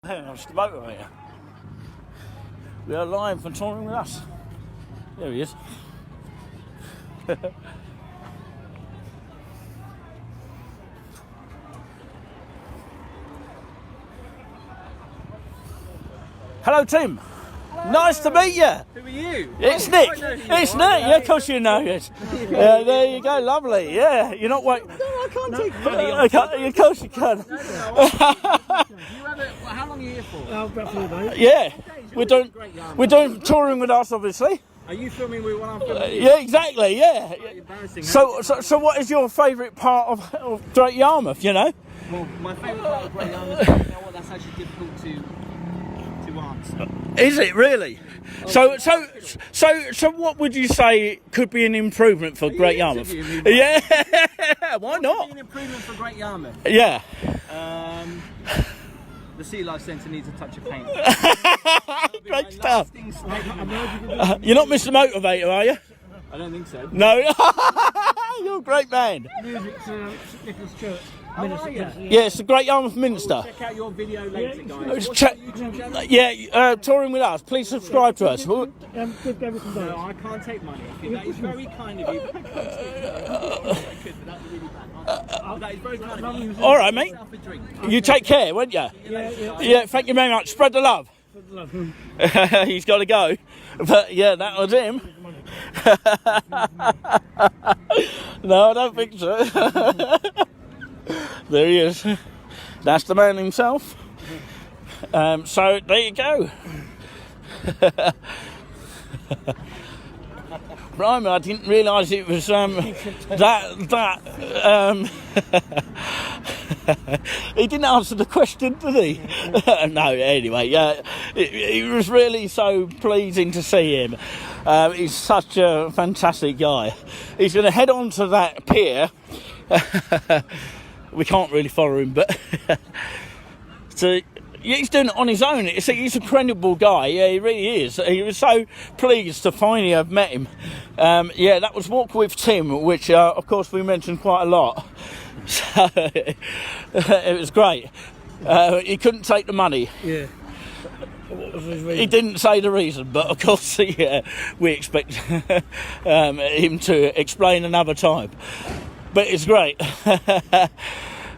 Hang on, just the motivator. We are live for touring with us. There he is. Hello, Tim. Hello. Nice to meet you. Who are you? It's Nick. It's Nick. Yeah, of course you know. Yes. Yeah, there you go. Lovely. Yeah, you're not waiting. No, I can't take money. Of course you can. How long are you here for? About 4 days. Yeah, we're doing touring with us, obviously. Are you filming with one I'm filming? Yeah, exactly. Yeah. Embarrassing. So what is your favourite part of Great Yarmouth? You know. Well, my favourite part of Great Yarmouth is, you know what, that's actually difficult to answer. Is it really? So what would you say could be an improvement for Great Yarmouth? Yeah, why not? An improvement for Great Yarmouth. Yeah. The Sea Life Centre needs a touch of paint. Great stuff. You're not Mr. Motivator, are you? I don't think so. No. You're a great man. Music's Nicholas Church. Yeah, it's the Great Yarmouth Minster. Check out your video later, guys. Touring with us. Please subscribe to us. No, I can't take money. That is very kind of you. I could, but that's really bad. That is very kind of you. All right, mate. You take care, won't you? Yeah, thank you very much. Spread the love. He's got to go. But yeah, that was him. No, I don't think so. There he is. That's the man himself. So there you go. Blimey, I didn't realise it was he didn't answer the question, did he? No, anyway, yeah, it was really so pleasing to see him. He's such a fantastic guy. He's going to head on to that pier. We can't really follow him, but so he's doing it on his own. He's a credible guy. Yeah, he really is. He was so pleased to finally have met him. Yeah, that was Walk with Tim, which of course we mentioned quite a lot. So it was great. He couldn't take the money. Yeah. What was his reason? He didn't say the reason, but of course, yeah, we expect him to explain another time. But it's great.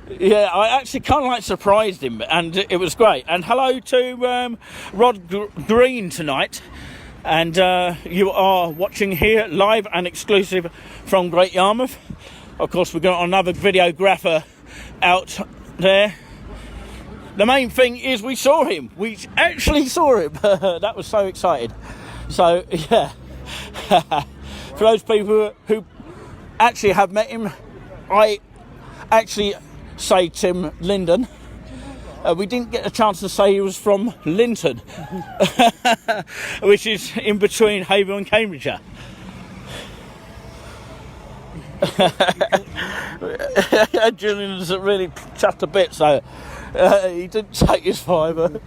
Yeah, I actually kind of surprised him, and it was great. And hello to Rod Green tonight. And you are watching here live and exclusive from Great Yarmouth. Of course, we've got another videographer out there. The main thing is we saw him. We actually saw him. That was so exciting. So, yeah. For those people who actually have met him, I actually say Tim Linden. We didn't get a chance to say he was from Linton, which is in between Haverhill and Cambridgeshire. Julian doesn't really chat a bit, so he didn't take his fiver.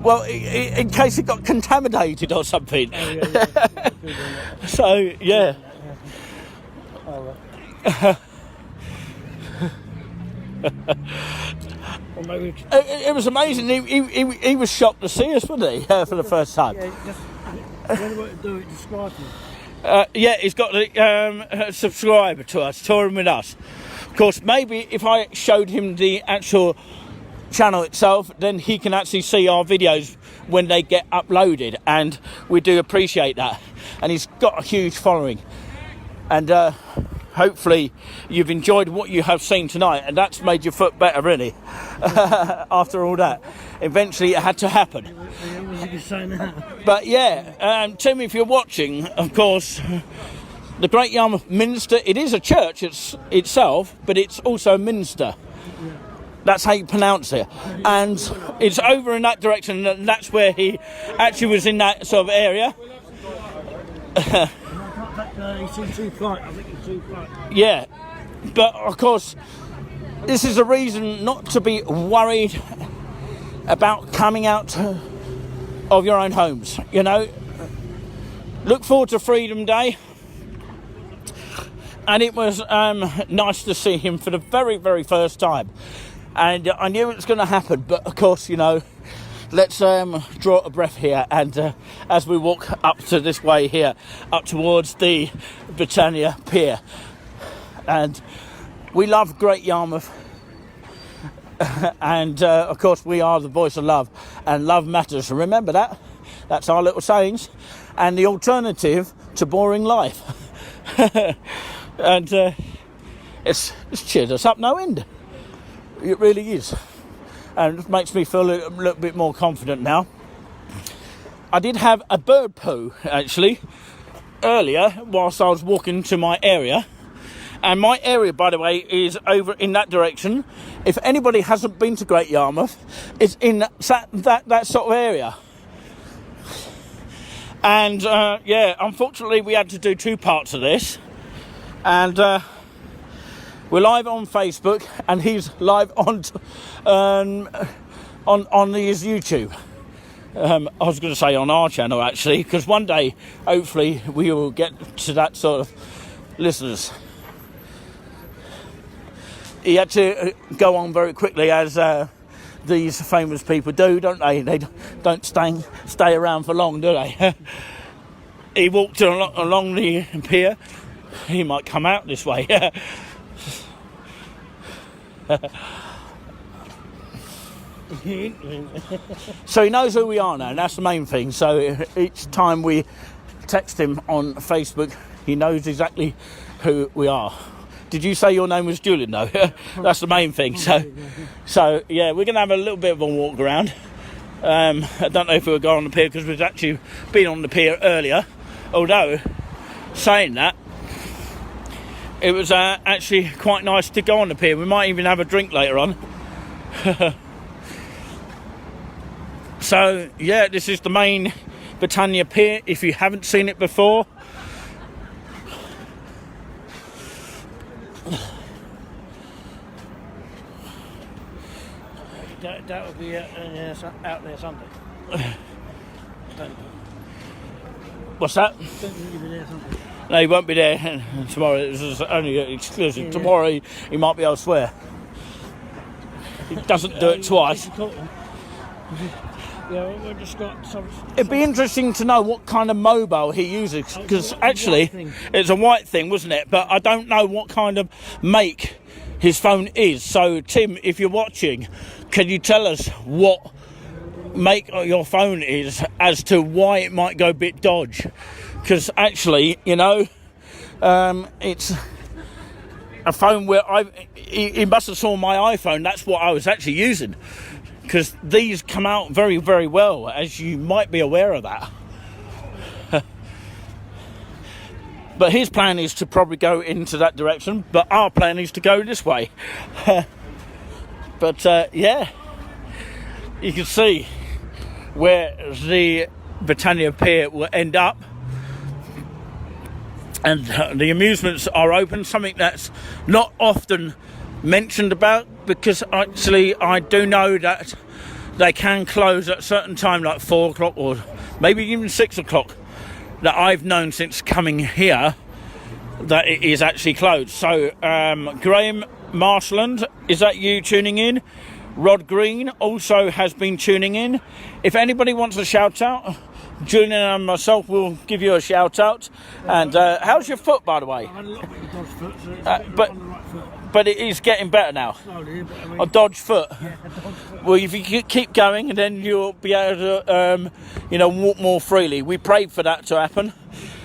Well, in case it got contaminated or something. So, yeah. It was amazing. He was shocked to see us, wasn't he, for the first time? Yeah, he's got a subscriber to us, touring with us. Of course, maybe if I showed him the actual channel itself, then he can actually see our videos when they get uploaded, and we do appreciate that. And he's got a huge following, and hopefully you've enjoyed what you have seen tonight, and that's made your foot better, really. After all that, eventually it had to happen. But yeah, Tim, if you're watching, of course, the Great Yarmouth Minster, it is a church itself, but it's also a minster. That's how you pronounce it. And it's over in that direction, and that's where he actually was, in that sort of area. Yeah, but of course, this is a reason not to be worried about coming out of your own homes. You know, look forward to Freedom Day. And it was nice to see him for the very, very first time. and I knew it was going to happen. But of course, you know, let's draw a breath here, and as we walk up to this way here, up towards the Britannia Pier, and we love Great Yarmouth. And of course we are the voice of love, and love matters. Remember that. That's our little sayings, and the alternative to boring life. And it's cheered us up no end. It really is, and it makes me feel a little bit more confident now. I did have a bird poo actually earlier whilst I was walking to my area. And my area, by the way, is over in that direction. If anybody hasn't been to Great Yarmouth, it's in that sort of area. And, yeah, unfortunately, we had to do 2 parts of this. And we're live on Facebook, and he's live on his YouTube. I was going to say on our channel, actually, because one day, hopefully, we will get to that sort of listeners. He had to go on very quickly, as these famous people do, don't they? They don't stay around for long, do they? He walked along the pier. He might come out this way. So he knows who we are now, and that's the main thing. So each time we text him on Facebook, he knows exactly who we are. Did you say your name was Julian, though? That's the main thing. So yeah, we're going to have a little bit of a walk around. I don't know if we'll go on the pier, because we've actually been on the pier earlier. Although, saying that, it was actually quite nice to go on the pier. We might even have a drink later on. So, yeah, this is the main Britannia Pier, if you haven't seen it before. That will be out there Sunday. What's that? Don't think you'll be there Sunday. No, he won't be there tomorrow. This is only exclusive. Yeah. Tomorrow he might be elsewhere. He doesn't do it twice. Yeah, we've just got some. It'd be interesting to know what kind of mobile he uses, because actually it's a white thing, wasn't it? But I don't know what kind of make his phone is. So Tim, if you're watching, can you tell us what make your phone is, as to why it might go a bit dodge? Because actually, you know, it's a phone where he must have saw my iPhone. That's what I was actually using, because these come out very, very well, as you might be aware of that. But his plan is to probably go into that direction, but our plan is to go this way. But yeah, you can see where the Britannia Pier will end up, and the amusements are open, something that's not often mentioned about, because actually I do know that they can close at a certain time, like 4 o'clock or maybe even 6 o'clock, that I've known since coming here that it is actually closed. So Graham Marshland, is that you tuning in? Rod Green also has been tuning in. If anybody wants a shout out, Julian and myself will give you a shout out. And how's your foot, by the way? I had a little bit of dodge foot, so it's on the right foot. But it is getting better now. Slowly, but I mean, A dodge foot. yeah, a dodge foot. Well, if you keep going, then you'll be able to, walk more freely. We prayed for that to happen,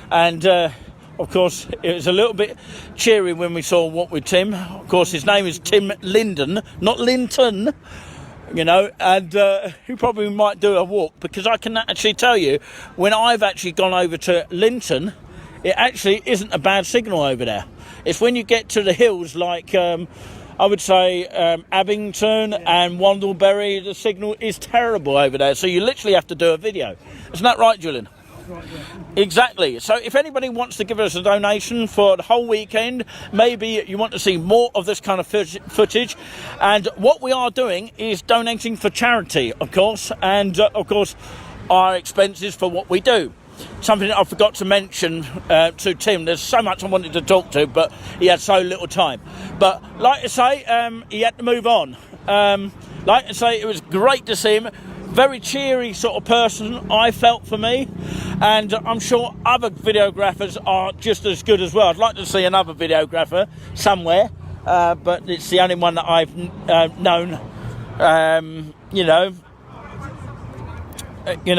and of course, it was a little bit cheery when we saw what with Tim. Of course, his name is Tim Linden, not Linton. You know, and he probably might do a walk, because I can actually tell you, when I've actually gone over to Linton, it actually isn't a bad signal over there. It's when you get to the hills, like I would say Abington and Wandlebury, the signal is terrible over there. So you literally have to do a video. Isn't that right, Julian? Right, yeah. Exactly. So if anybody wants to give us a donation for the whole weekend, maybe you want to see more of this kind of footage, and what we are doing is donating for charity, of course, and of course our expenses for what we do. Something I forgot to mention to Tim. There's so much I wanted to talk to, but he had so little time. But like I say, he had to move on. Like I say, it was great to see him. Very cheery sort of person, I felt, for me, and I'm sure other videographers are just as good as well. I'd like to see another videographer somewhere, but it's the only one that I've known.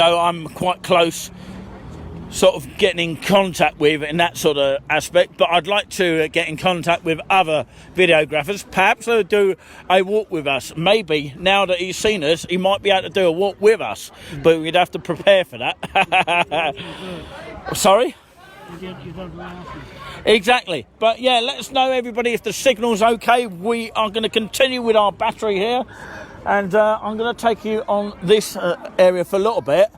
I'm quite close, sort of getting in contact with in that sort of aspect, but I'd like to get in contact with other videographers. Perhaps they'll do a walk with us. Maybe now that he's seen us, he might be able to do a walk with us, but we'd have to prepare for that. Sorry? Exactly. But yeah, let us know, everybody, if the signal's okay. We are going to continue with our battery here, and I'm going to take you on this area for a little bit.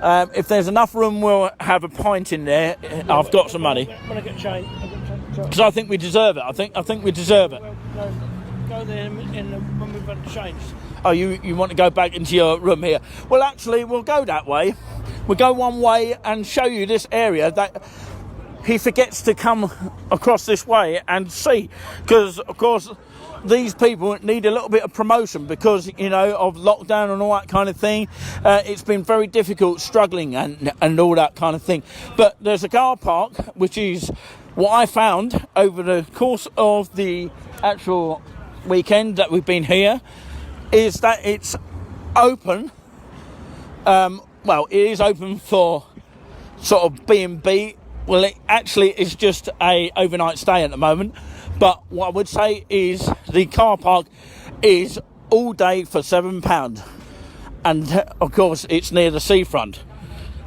If there's enough room, we'll have a pint in there. I've got some money. When I get changed, Because I think we deserve it. I think we deserve it. Go there when we've had changed. Oh, you want to go back into your room here? Well, actually, we'll go that way. We'll go one way and show you this area that he forgets to come across this way and see. Because, of course, these people need a little bit of promotion because, of lockdown and all that kind of thing. It's been very difficult, struggling and all that kind of thing. But there's a car park, which is what I found over the course of the actual weekend that we've been here, is that it's open. It is open for sort of B&B. Well, it actually is just a overnight stay at the moment. But what I would say is the car park is all day for £7. And, of course, it's near the seafront.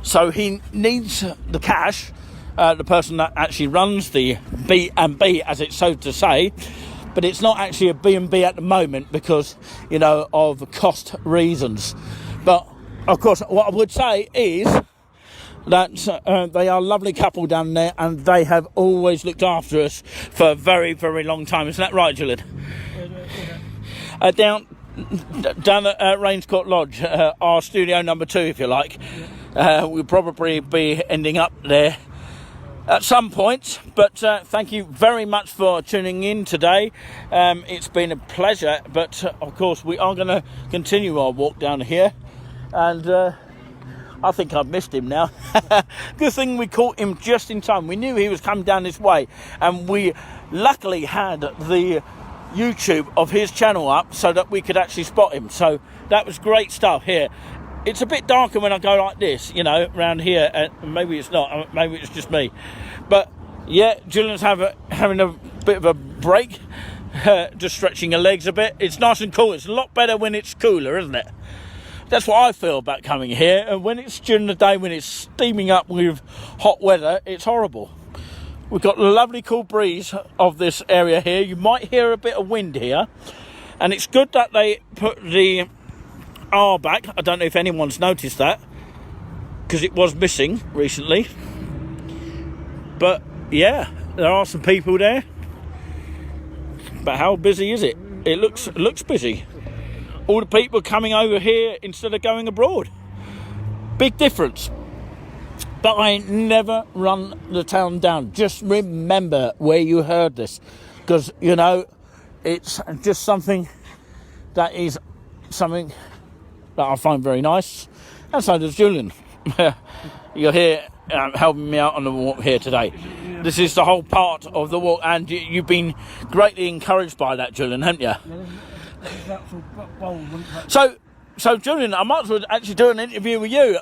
So he needs the cash, the person that actually runs the B&B, as it's so to say. But it's not actually a B&B at the moment because, of cost reasons. But, of course, what I would say is that they are a lovely couple down there, and they have always looked after us for a very, very long time. Isn't that right, Julian? Down at Rainscourt Lodge, our studio number 2, if you like. We'll probably be ending up there at some point, but thank you very much for tuning in today. It's been a pleasure, but of course we are going to continue our walk down here, and I think I've missed him now. Good thing we caught him just in time. We knew he was coming down this way, and we luckily had the YouTube of his channel up so that we could actually spot him. So that was great stuff here. It's a bit darker when I go like this, around here. And maybe it's not. Maybe it's just me. But yeah, Julian's having a bit of a break, just stretching her legs a bit. It's nice and cool. It's a lot better when it's cooler, isn't it? That's what I feel about coming here. And when it's during the day, when it's steaming up with hot weather, it's horrible. We've got a lovely cool breeze of this area here. You might hear a bit of wind here. And it's good that they put the R back. I don't know if anyone's noticed that, because it was missing recently. But yeah, there are some people there. But how busy is it? It looks busy. All the people coming over here instead of going abroad. Big difference. But I never run the town down. Just remember where you heard this. Because, it's just something that is something that I find very nice. And so does Julian. You're here helping me out on the walk here today. This is the whole part of the walk. And you've been greatly encouraged by that, Julian, haven't you? So Julian, I might as well actually do an interview with you,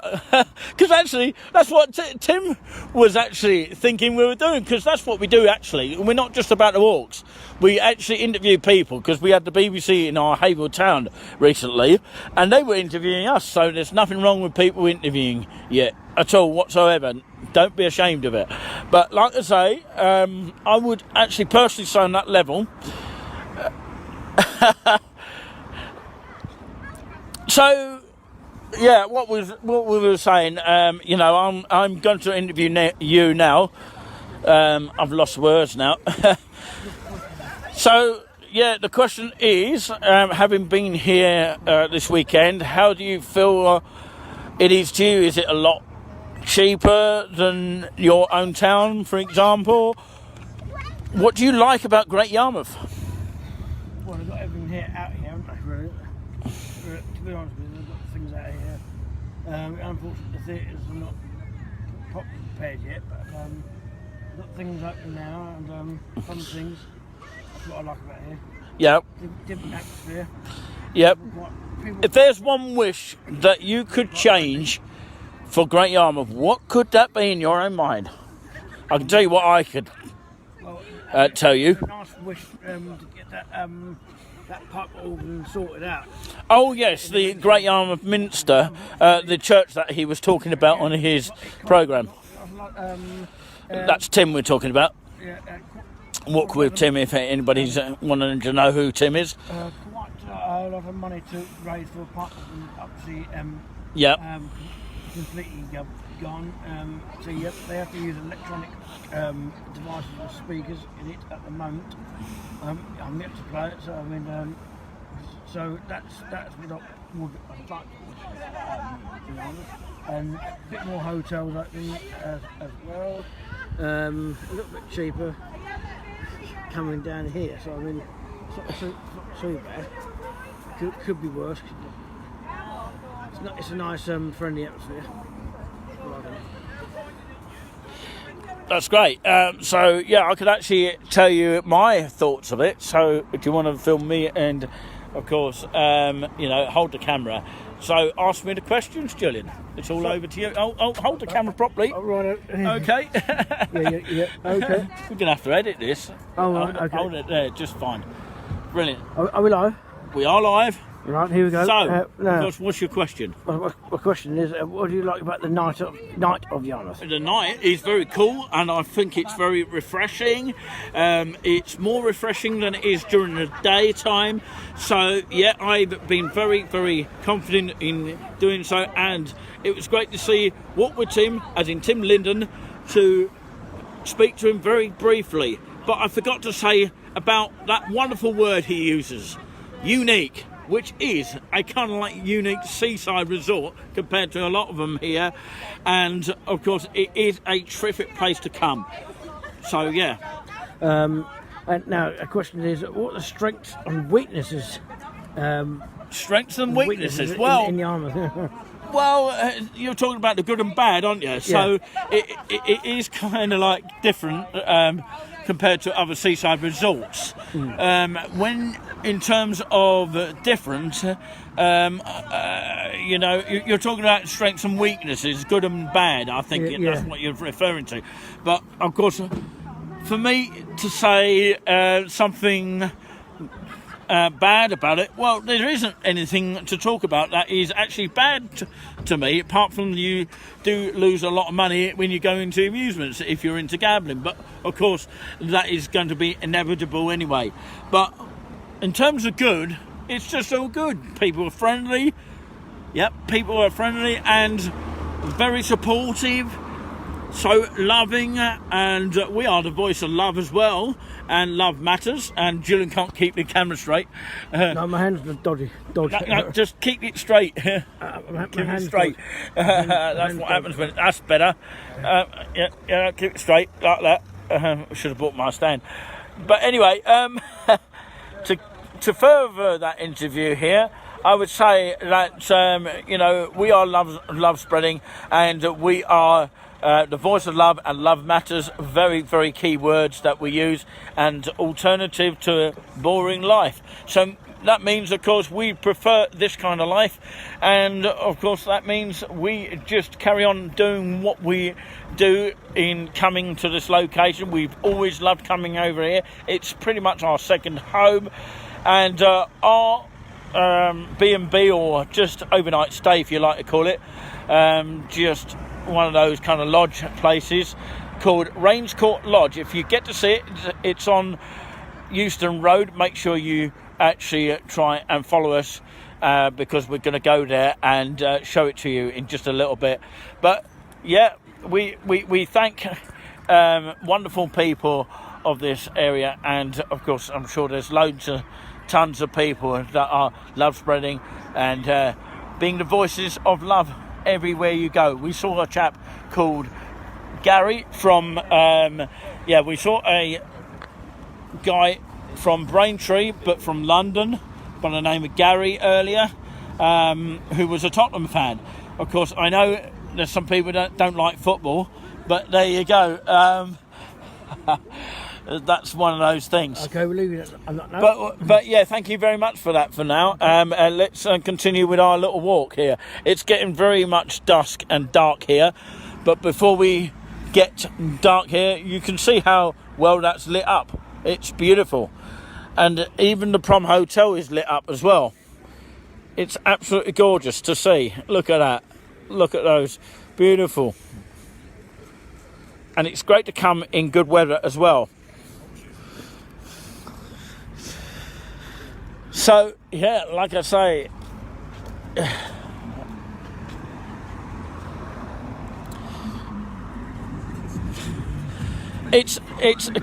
because actually that's what Tim was actually thinking we were doing, because that's what we do actually. We're not just about the walks. We actually interview people, because we had the BBC in our Havel town recently, and they were interviewing us, so there's nothing wrong with people interviewing you at all whatsoever. Don't be ashamed of it. But like I say, I would actually personally say on that level, so, yeah, what we were saying, I'm going to interview you now. I've lost words now. So, yeah, the question is, having been here this weekend, how do you feel it is to you? Is it a lot cheaper than your own town, for example? What do you like about Great Yarmouth? Well, they've got everything here out here, haven't they? to be honest with you, they've got things out here. Unfortunately, the theatres are not prepared yet, but they've got things open now and fun things. That's what I like about here. Yep. Different atmosphere. Yep. People, If there's one wish that you could change for Great Yarmouth, what could that be in your own mind? I can tell you what I could tell you. nice wish to get that pipe organ sorted out. Oh yes, the Great Yarmouth Minster, the church that he was talking about on his programme. That's Tim we're talking about. Yeah, Walk with Tim if anybody's wanting to know who Tim is. quite a lot of money to raise for a pipe organ, obviously. Yep. Completely gone. So yep, they have to use electronic devices with speakers in it at the moment. I'm yet to play it, so I mean, so that's what I would like to be honest. And a bit more hotels opening as well. A little bit cheaper coming down here. So I mean, it's not so bad. Could be worse. It's a nice, friendly atmosphere. That's great. So yeah, I could actually tell you my thoughts of it. So if you want to film me and, of course, hold the camera. So ask me the questions, Julian. It's all over to you. Oh, hold the camera properly. Oh, right. Okay. yeah. Okay. We're gonna have to edit this. Oh, right, okay. Hold it there, just fine. Brilliant. Are we live? We are live. Right, here we go. So, now, what's your question? my question is, what do you like about the night of Yarmouth? The night is very cool, and I think it's very refreshing. It's more refreshing than it is during the daytime. So, yeah, I've been very, very confident in doing so, and it was great to see Walk with Tim, as in Tim Linden, to speak to him very briefly. But I forgot to say about that wonderful word he uses, unique, which is a kind of like unique seaside resort compared to a lot of them here. And, of course, it is a terrific place to come. So, yeah. And now, a question is, what are the strengths and weaknesses? Strengths and weaknesses? Well, in Yarmouth. well, you're talking about the good and bad, aren't you? So it is kind of like different compared to other seaside resorts. When, in terms of different, you're talking about strengths and weaknesses, good and bad, I think that's what you're referring to. But, of course, for me to say something bad about it, well, there isn't anything to talk about that is actually bad to me, apart from you do lose a lot of money when you go into amusements if you're into gambling. But, of course, that is going to be inevitable anyway. But in terms of good, it's just all good. People are friendly. Yep, people are friendly and very supportive, so loving, and we are the voice of love as well, and love matters. And Julian can't keep the camera straight. No, my hands are dodgy. No, just keep it straight. Keep it straight. That's what happens when that's better. Yeah, keep it straight like that. I should have bought my stand. But anyway, to further that interview here, I would say that we are love spreading, and we are the voice of love, and love matters, very, very key words that we use, and alternative to a boring life. So that means, of course, we prefer this kind of life, and of course that means we just carry on doing what we do in coming to this location. We've always loved coming over here. It's pretty much our second home, and our B&B, or just overnight stay if you like to call it, just one of those kind of lodge places called Rains Court Lodge. If you get to see it, it's on Euston Road. Make sure you actually try and follow us, because we're going to go there and show it to you in just a little bit. But yeah, we thank wonderful people of this area, and of course I'm sure there's tons of people that are love spreading and being the voices of love everywhere you go. We saw a chap called Gary from we saw a guy from Braintree but from London by the name of Gary earlier, who was a Tottenham fan. Of course, I know there's some people that don't like football, but there you go. That's one of those things. Okay, we'll leave it at that now. But yeah, thank you very much for that for now. Let's continue with our little walk here. It's getting very much dusk and dark here, but before we get dark here, you can see how well that's lit up. It's beautiful, and even the Prom Hotel is lit up as well. It's absolutely gorgeous to see. Look at that. Look at those. Beautiful. And it's great to come in good weather as well. So, yeah, like I say, it's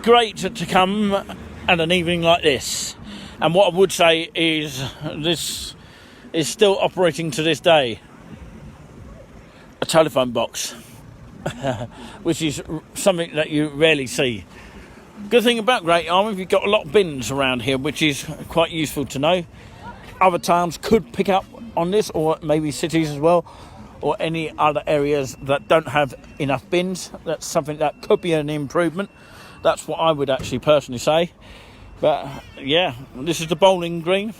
great to come at an evening like this. And what I would say is this is still operating to this day. A telephone box, which is something that you rarely see. Good thing about Great Yarmouth, you've got a lot of bins around here, which is quite useful to know. Other towns could pick up on this, or maybe cities as well, or any other areas that don't have enough bins. That's something that could be an improvement. That's what I would actually personally say. But yeah, this is the bowling green.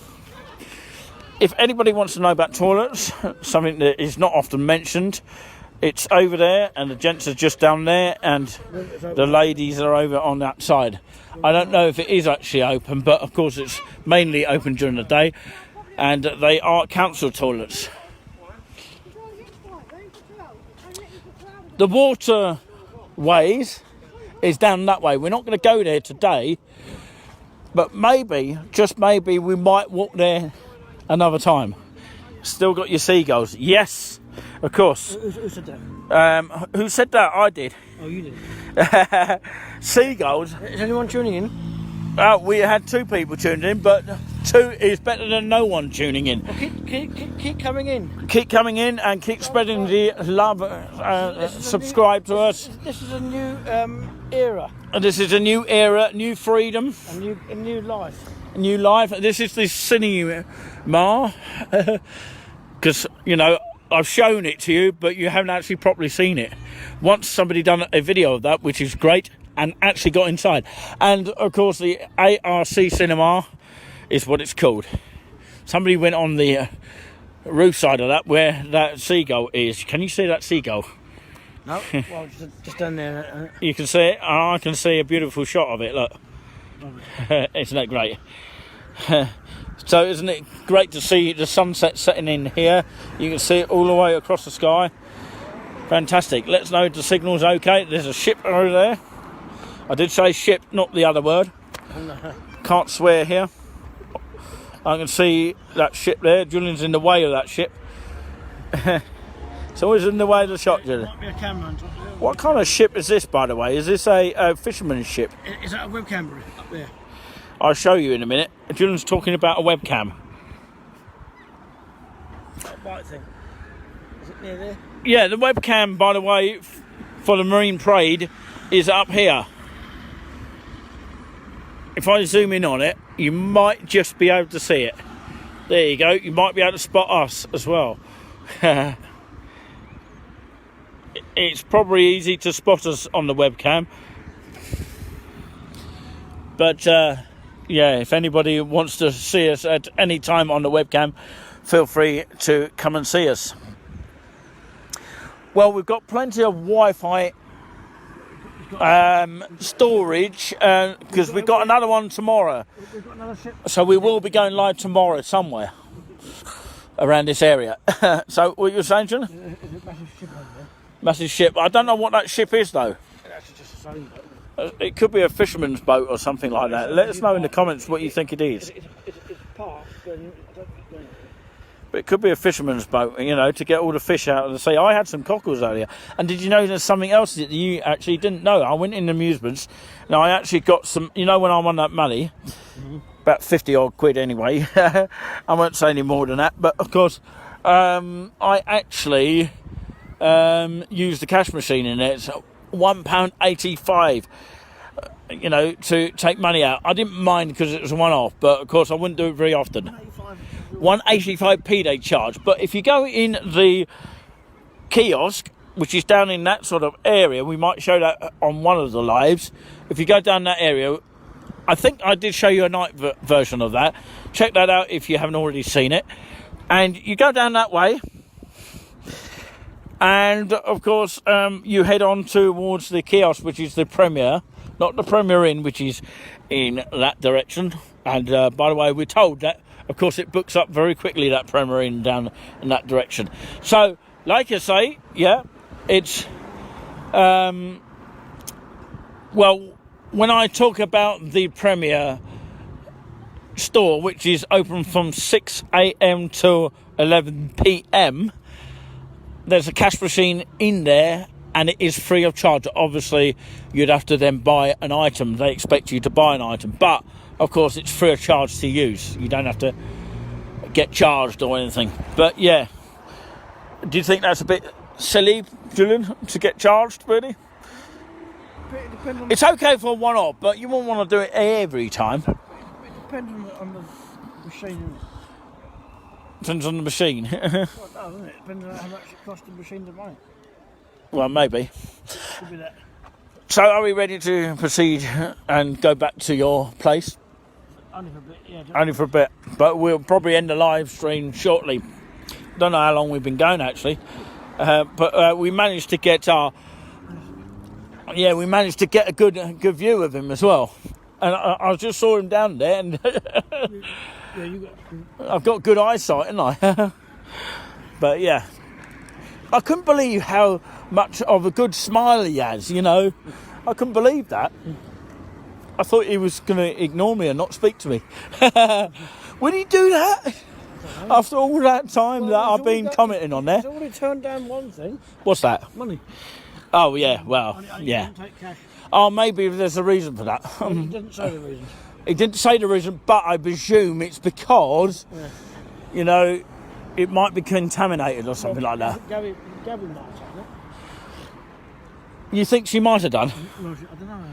If anybody wants to know about toilets, something that is not often mentioned, it's over there, and the gents are just down there, and the ladies are over on that side. I don't know if it is actually open, but of course it's mainly open during the day, and they are council toilets. The waterways is down that way. We're not going to go there today, but maybe, just maybe, we might walk there another time. Still got your seagulls. Yes, of course. Who said that? Who said that? I did. Oh, you did. Seagulls. Is anyone tuning in? We had 2 people tuned in, but 2 is better than no one tuning in. Well, keep coming in. Keep coming in and keep spreading the love. Subscribe to us. This is a new era. This is a new era, new freedom. A new life. New life. This is the cinema, because you know I've shown it to you, but you haven't actually properly seen it. Once somebody done a video of that, which is great, and actually got inside. And of course, the ARC cinema is what it's called. Somebody went on the roof side of that where that seagull is. Can you see that seagull? No. Well, just down there. You can see it. I can see a beautiful shot of it. Look. Isn't that great? So isn't it great to see the sunset setting in here? You can see it all the way across the sky. Fantastic. Let's know if the signal's okay. There's a ship over there. I did say ship, not the other word. Can't swear here. I can see that ship there. Julian's in the way of that ship. It's always in the way of the shot, Julian. Might be a camera on top of it. What kind of ship is this, by the way? Is this a fisherman's ship? Is that a webcam up there? I'll show you in a minute. Julian's talking about a webcam. That white thing. Is it near there? Yeah, the webcam, by the way, for the Marine Parade is up here. If I zoom in on it, you might just be able to see it. There you go. You might be able to spot us as well. It's probably easy to spot us on the webcam. But, yeah, if anybody wants to see us at any time on the webcam, feel free to come and see us. Well, we've got plenty of Wi-Fi storage because we've got another one tomorrow. We've got another ship. So we will be going live tomorrow somewhere around this area. So what you were saying, John? Is it a massive ship over there? Massive ship. I don't know what that ship is though. That's just a sailing boat. It could be a fisherman's boat or something like that. Let us know in the comments what you think it is. It's parked, but I don't think it's going. But it could be a fisherman's boat, you know, to get all the fish out of the sea. I had some cockles earlier. And did you know there's something else that you actually didn't know? I went in amusements. Now, I actually got some, you know, when I won that money, about 50 odd quid anyway. I won't say any more than that. But, of course, I actually used the cash machine in there. It's £1.85. you know, to take money out. I didn't mind because it was a one-off, but of course I wouldn't do it very often. 185p they charge, but if you go in the kiosk, which is down in that sort of area, we might show that on one of the lives. If you go down that area, I think I did show you a night version of that. Check that out if you haven't already seen it. And you go down that way, and of course you head on towards the kiosk, which is the Premier, not the Premier Inn, which is in that direction. And by the way, we're told that of course it books up very quickly, that Premier Inn down in that direction. So like I say, yeah, it's well, when I talk about the Premier store, which is open from 6 a.m. to 11 p.m, there's a cash machine in there, and it is free of charge. Obviously you'd have to then buy an item. They expect you to buy an item, but of course it's free of charge to use. You don't have to get charged or anything. But yeah, do you think that's a bit silly, Julian, to get charged, really? It's okay for a one-off, but you won't want to do it every time. It depends on the machine. Depends on the machine. Well, it does, doesn't it? Depends on how much it costs the machine to make. Well, maybe. Could be that. So are we ready to proceed and go back to your place? Only for a bit, yeah. Only for a bit. But we'll probably end the live stream shortly. Don't know how long we've been going, actually. But we managed to get a good view of him as well. And I just saw him down there, and Yeah, you got. I've got good eyesight, haven't I? But yeah, I couldn't believe how much of a good smile he has, you know. I couldn't believe that. I thought he was going to ignore me and not speak to me. Would he do that? After all that time that I've been commenting on there? He's already turned down one thing. What's that? Money. Oh, yeah, well, yeah. Don't take cash. Oh, maybe there's a reason for that. He didn't say the reason. He didn't say the reason, but I presume it's because, you know, it might be contaminated or something like that. Gabby might have done You think she might have done? it. Well, I don't know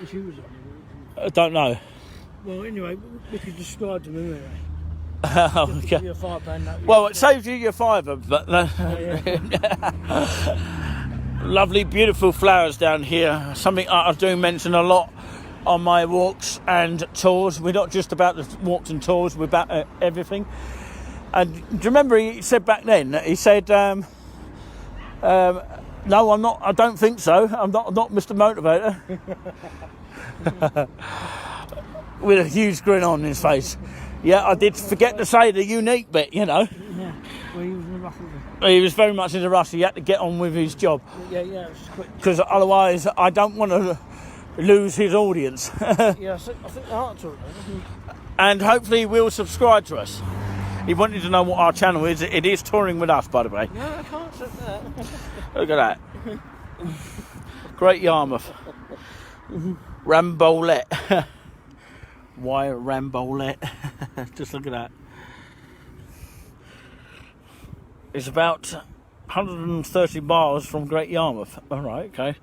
if she was on it. I don't know. Well, anyway, we could describe to him anyway. Oh, Give okay. you a £5 note. Well, it saves you your fiver, but lovely, beautiful flowers down here. Something I do mention a lot on my walks and tours. We're not just about the walks and tours, we're about everything. And do you remember he said back then, he said, no, I'm not, I don't think so. I'm not Mr. Motivator. With a huge grin on his face. Yeah, I did forget to say the unique bit, you know. Yeah, well, he was in a rush. He was very much in a rush. He had to get on with his job. Yeah, it was quick. Because otherwise, I don't want to lose his audience. Yeah, I think the answer it. And hopefully he will subscribe to us. He wanted to know what our channel is. It is Touring With Us, by the way. No, I can't say that. Look at that. Great Yarmouth. Rambolette. Why Rambolette? Just look at that. It's about 130 miles from Great Yarmouth. All right, okay.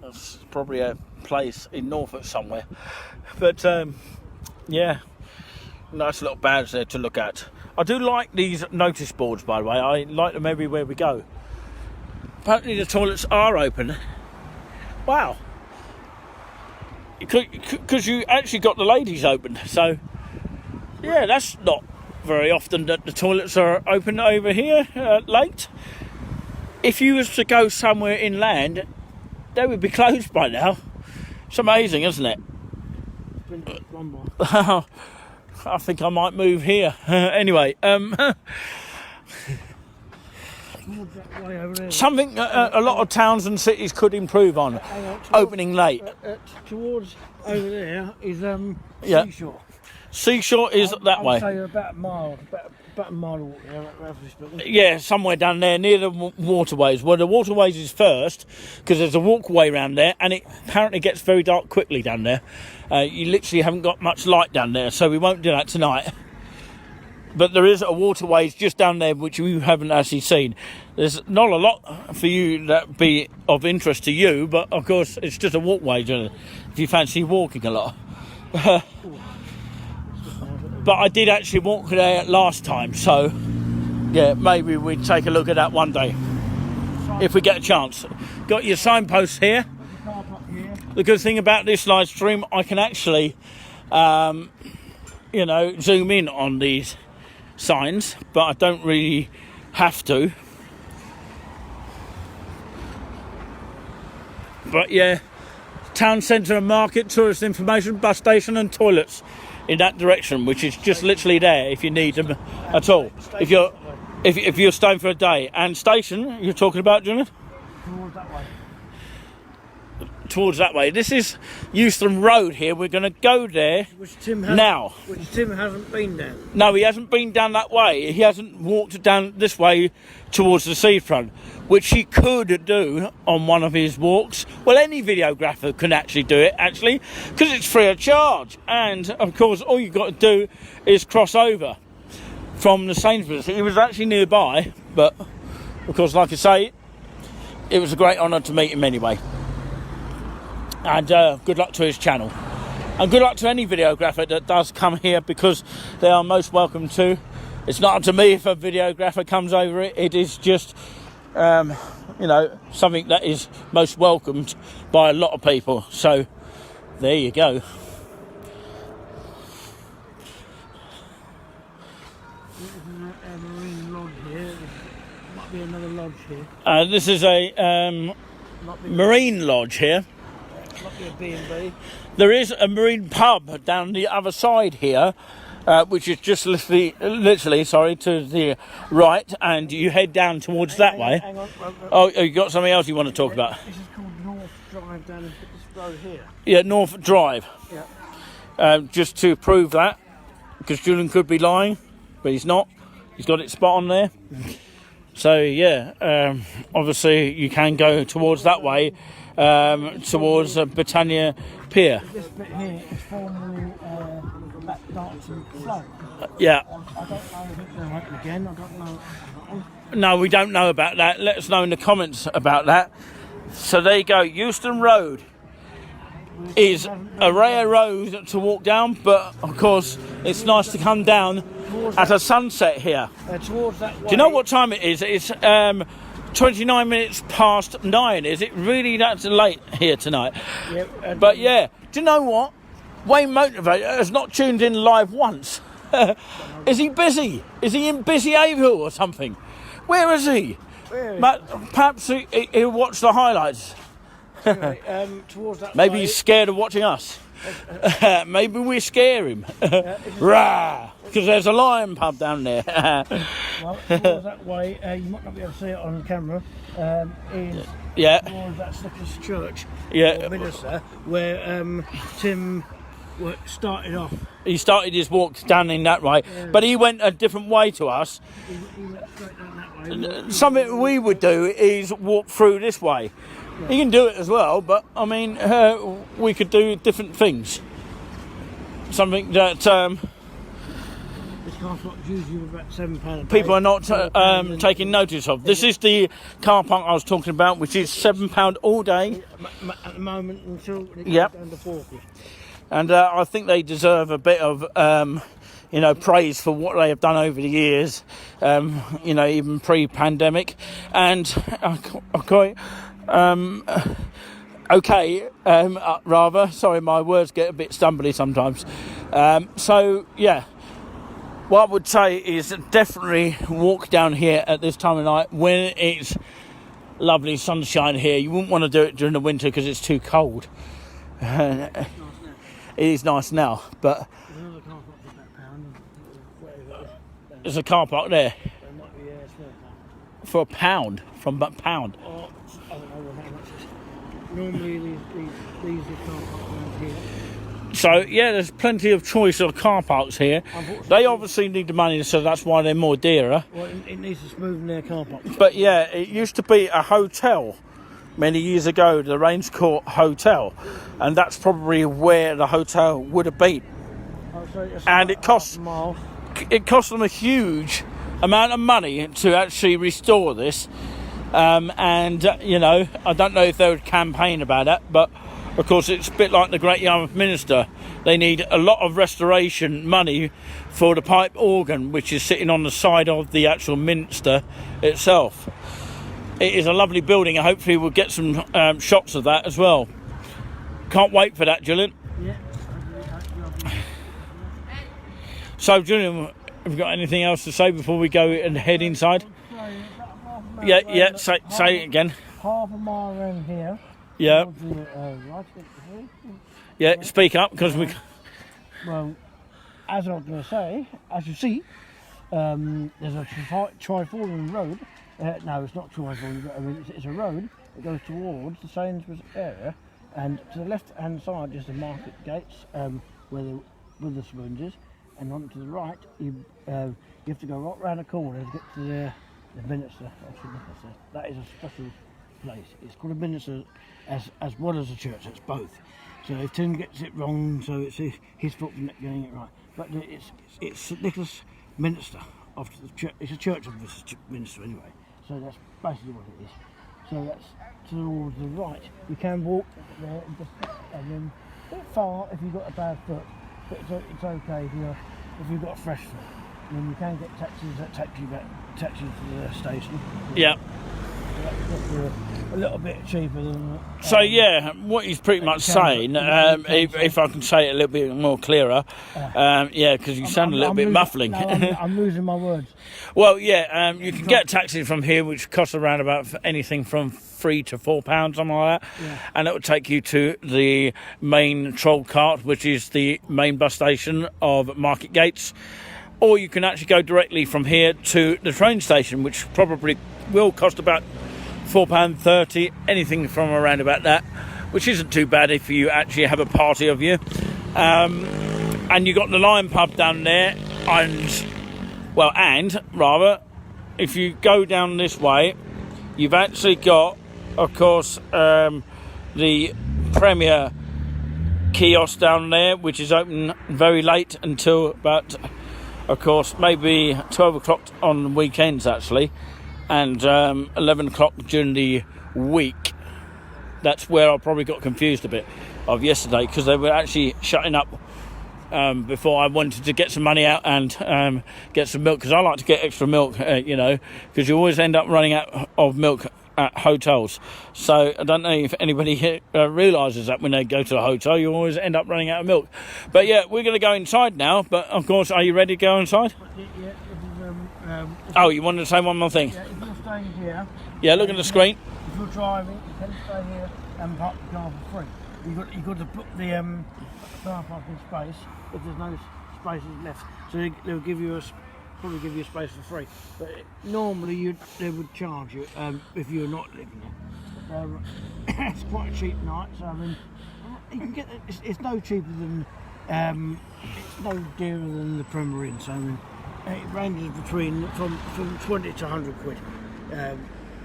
That's probably a place in Norfolk somewhere. But, yeah, nice little badge there to look at. I do like these notice boards, by the way. I like them everywhere we go. Apparently the toilets are open. Wow. Because you actually got the ladies open. So, yeah, that's not very often that the toilets are open over here late. If you was to go somewhere inland, they would be closed by now. It's amazing, isn't it? I think I might move here. Anyway, something a lot of towns and cities could improve on. Opening late. Towards over there is Seashore. Seashore is that way. I'd say about a mile walk there, roughly speaking. Yeah, somewhere down there near the waterways. Well, the waterways is first because there's a walkway around there, and it apparently gets very dark quickly down there. You literally haven't got much light down there, so we won't do that tonight. but there is a waterways just down there which you haven't actually seen. There's not a lot for you that be of interest to you, but of course it's just a walkway, isn't it? If you fancy walking a lot. But I did actually walk there last time, so yeah, maybe we'd take a look at that one day if we get a chance. Got your signposts here. The good thing about this live stream, I can actually you know, zoom in on these signs, but I don't really have to. But yeah, town centre and market, tourist information, bus station and toilets in that direction, which is just literally there if you need them at all. If you're staying for a day. And station you're talking about, Julian? Towards that way. This is Euston Road here. We're going to go there now. Which Tim hasn't been down. No, he hasn't been down that way. He hasn't walked down this way towards the seafront, which he could do on one of his walks. Well, any videographer can actually do it, actually, because it's free of charge. And, of course, all you've got to do is cross over from the Sainsbury's. He was actually nearby, but, of course, like I say, it was a great honour to meet him anyway. And good luck to his channel. And good luck to any videographer that does come here, because they are most welcome to. It's not up to me if a videographer comes over it. It is just, you know, something that is most welcomed by a lot of people. So, there you go. A marine lodge here. There might be another lodge here. This is a marine lodge here. Might be a B&B. There is a marine pub down the other side here, which is just literally, to the right, and you head down towards that way. Hang on. Oh, you got something else you want to talk about? This is called North Drive down this road here. Yeah, North Drive. Yeah. Just to prove that, because Julian could be lying, but he's not. He's got it spot on there. So yeah, obviously you can go towards that way, towards Britannia Pier. This bit here is formerly that dancing float. Yeah. I don't know if it's going to happen again. I don't know. No, we don't know about that. Let us know in the comments about that. So there you go. Euston Road is a rare road to walk down, but of course it's nice to come down at a sunset here. Towards that way. Do you know what time it is? It's 29 minutes past 9. Is it really that late here tonight? Yeah, but yeah, do you know what? Wayne Motivator has not tuned in live once. Is he busy? Is he in Busy Avil or something? Where is he? Perhaps he'll watch the highlights. Anyway, towards that Maybe way. he's scared of watching us. Maybe we scare him. Rah! Because there's a lion pub down there. Well, towards that way, you might not be able to see it on camera, is Yeah. towards that Slippers Church, Yeah. or Minister, where Tim started off. He started his walk down in that way, but he went a different way to us. He went straight down that way. Something we would do is walk through this way. Yeah. He can do it as well, but I mean, we could do different things. Something that This car park is usually about £7 a day. people are not taking notice of. This is the car park I was talking about, which is £7 all day. At the moment, until it goes Yep. down to 40. And I think they deserve a bit of, praise for what they have done over the years, even pre-pandemic. And rather. Sorry, my words get a bit stumbly sometimes. So, yeah, what I would say is definitely walk down here at this time of night when it's lovely sunshine here. You wouldn't want to do it during the winter because it's too cold. It is nice now, but Another car park for about £1, whatever. there's a car park there There might be a small car. for £1, from £1. Or, I don't know how much it is. Normally these are car parks around here. So, yeah, there's plenty of choice of car parks here. They obviously need the money, so that's why they're more dearer. Well, it needs to smoothen their car park. But, yeah, it used to be a hotel many years ago, the Range Court Hotel. And that's probably where the hotel would have been. Oh, so it's And it costs... half a mile. it cost them a huge amount of money to actually restore this. You know, I don't know if they would campaign about that, but of course it's a bit like the Great Yarmouth Minster. They need a lot of restoration money for the pipe organ, which is sitting on the side of the actual minster itself. It is a lovely building, and hopefully we'll get some shots of that as well. Can't wait for that, Julian. Yeah. So, Julian, have you got anything else to say before we go and head inside? Yeah, say it again. Half a mile around here. Yeah. Yeah, speak up, because we... Well, as I was going to say, as you see, there's a Triforian road. No, it's not Triforian, but I mean, it's a road that goes towards the Sainsbury's area, and to the left-hand side is the market gates, where the Witherspoons is, and on to the right, you have to go right round the corner to get to the Minster. That is a special place. It's called a Minster as well as a church. It's both. So if Tim gets it wrong, so it's his fault for not getting it right. But it's St Nicholas Minster after the church. It's a church of Minster anyway. So that's basically what it is. So that's towards the right. You can walk there and then a bit far if you've got a bad foot, but it's okay if you've got a fresh foot. Then you can get taxis that take you to the station. Yeah. A little bit cheaper than. So yeah, what he's pretty much saying, if I can say it a little bit more clearer, yeah, because you sound a little bit muffling. No, I'm losing my words. Well, yeah, you can get taxis from here, which costs around about anything from £3 to £4, something like that, and it will take you to the main troll cart, which is the main bus station of Market Gates. Or you can actually go directly from here to the train station, which probably will cost about £4.30, anything from around about that, which isn't too bad if you actually have a party of you. And you've got the Lion Pub down there, and if you go down this way, you've actually got, of course, the Premier kiosk down there, which is open very late until about, of course, maybe 12 o'clock on weekends actually, and 11 o'clock during the week. That's where I probably got confused a bit of yesterday, because they were actually shutting up before I wanted to get some money out and get some milk, because I like to get extra milk, you know, because you always end up running out of milk at hotels. So I don't know if anybody realises that when they go to a hotel, you always end up running out of milk. But yeah, we're going to go inside now. But of course, are you ready to go inside? Oh, you wanted to say one more thing? Yeah, if you're staying here... Yeah, look at the screen. If you're driving, you can stay here and park the car for free. You've got to book the car parking space if there's no spaces left. So they'll probably give you a space for free. But normally they would charge you if you're not living there. It's quite a cheap night, so I mean, you can get it's no cheaper than it's no dearer than the Premier Inn. So I mean, it ranges between from 20 to 100 quid.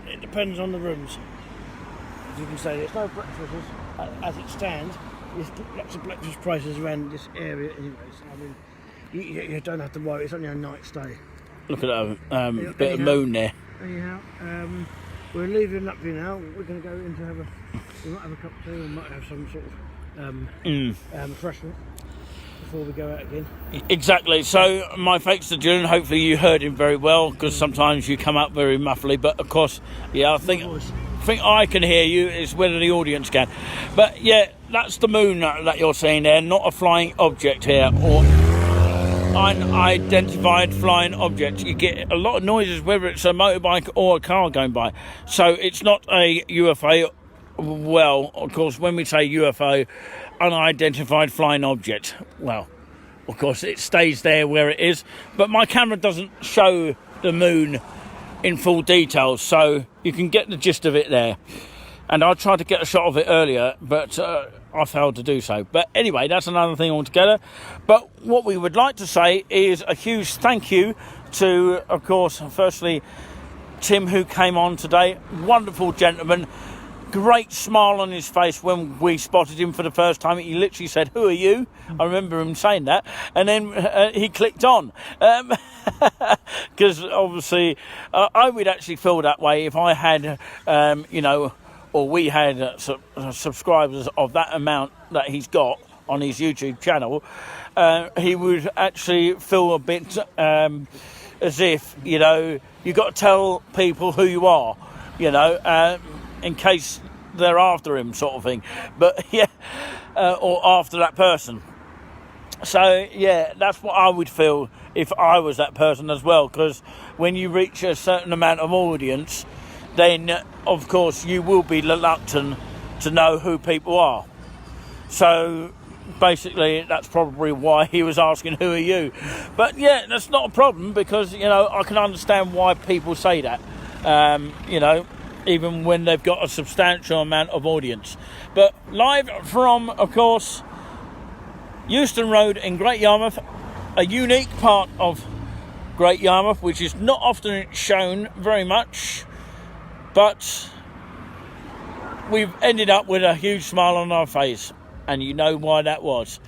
It depends on the rooms. As you can say, there's no breakfasts as it stands. There's lots of breakfast prices around this area anyway. So I mean, you don't have to worry. It's only a night stay. Look at that bit of moon there. Anyhow, we're leaving up here now. We're going to go in to we might have a cup of tea, we might have some sort of refreshment before we go out again. Exactly. So my thanks to Julian. Hopefully you heard him very well, because sometimes you come up very muffly. But of course, yeah, I think I can hear you. It's whether the audience can. But yeah, that's the moon that you're seeing there, not a flying object here, or unidentified flying object. You get a lot of noises, whether it's a motorbike or a car going by. So it's not a UFO. Well, of course, when we say UFO, unidentified flying object, well, of course, it stays there where it is. But my camera doesn't show the moon in full detail, so you can get the gist of it there. And I tried to get a shot of it earlier, but I failed to do so. But anyway, that's another thing altogether. But what we would like to say is a huge thank you to, of course, firstly, Tim, who came on today. Wonderful gentleman. great smile on his face when we spotted him for the first time. He literally said, "Who are you?" I remember him saying that, and then he clicked on. Because obviously, I would actually feel that way if I had, or we had subscribers of that amount that he's got on his YouTube channel. He would actually feel a bit as if, you've got to tell people who you are, in case they're after him, sort of thing. But yeah, or after that person. So yeah, that's what I would feel if I was that person as well, because when you reach a certain amount of audience, then of course you will be reluctant to know who people are. So basically that's probably why he was asking, "Who are you?" But yeah, that's not a problem, because I can understand why people say that, even when they've got a substantial amount of audience. But live from, of course, Euston Road in Great Yarmouth, a unique part of Great Yarmouth, which is not often shown very much, but we've ended up with a huge smile on our face, and you know why that was.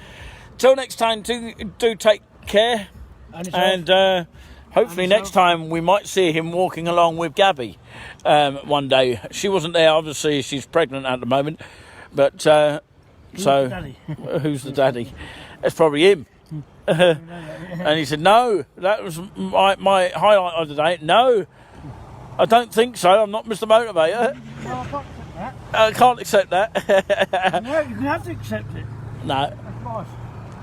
Till next time, do take care, and hopefully next time we might see him walking along with Gabby one day. She wasn't there, obviously she's pregnant at the moment, but so who's the daddy? It's probably him. And he said, "No, that was my highlight of the day." No, I don't think so. I'm not Mr. Motivator. Well, I can't accept that. I can't accept that. No, you have to accept it. No. That's life.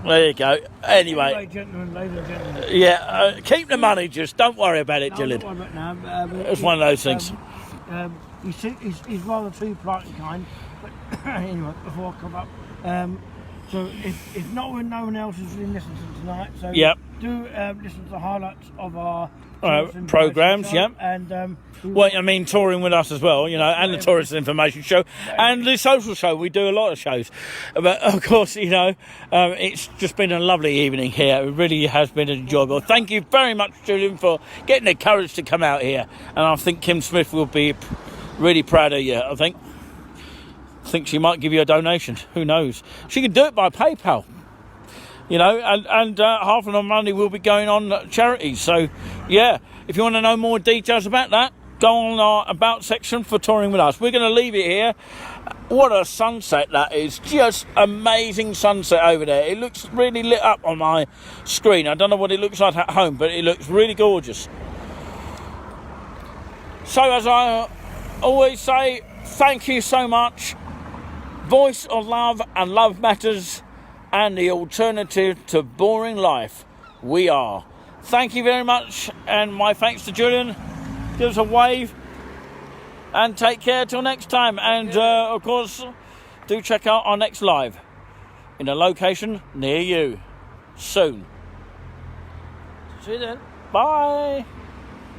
There you go. Anyway, Gentlemen, ladies and gentlemen. yeah, keep the money, just don't worry about it, No, Gillian. don't worry about it now, It's one of those things. He's rather too polite and kind. But anyway, before I come up, so if no one else has been listening to tonight, so Yep. do listen to the highlights of our programmes, show, yep. And Well, I mean, touring with us as well, and the tourist information show, and the social show. We do a lot of shows, but of course, it's just been a lovely evening here. It really has been enjoyable. Thank you very much, Julian, for getting the courage to come out here, and I think Kim Smith will be really proud of you. I think she might give you a donation. Who knows? She can do it by PayPal. And half of the money will be going on charities. So, yeah, if you want to know more details about that, go on our About section for touring with us. We're going to leave it here. What a sunset that is. Just amazing sunset over there. It looks really lit up on my screen. I don't know what it looks like at home, but it looks really gorgeous. So, as I always say, thank you so much. Voice of love and love matters, and the alternative to boring life. We are. Thank you very much, and my thanks to Julian. Give us a wave, and take care till next time. And of course, do check out our next live in a location near you soon. See you then. Bye.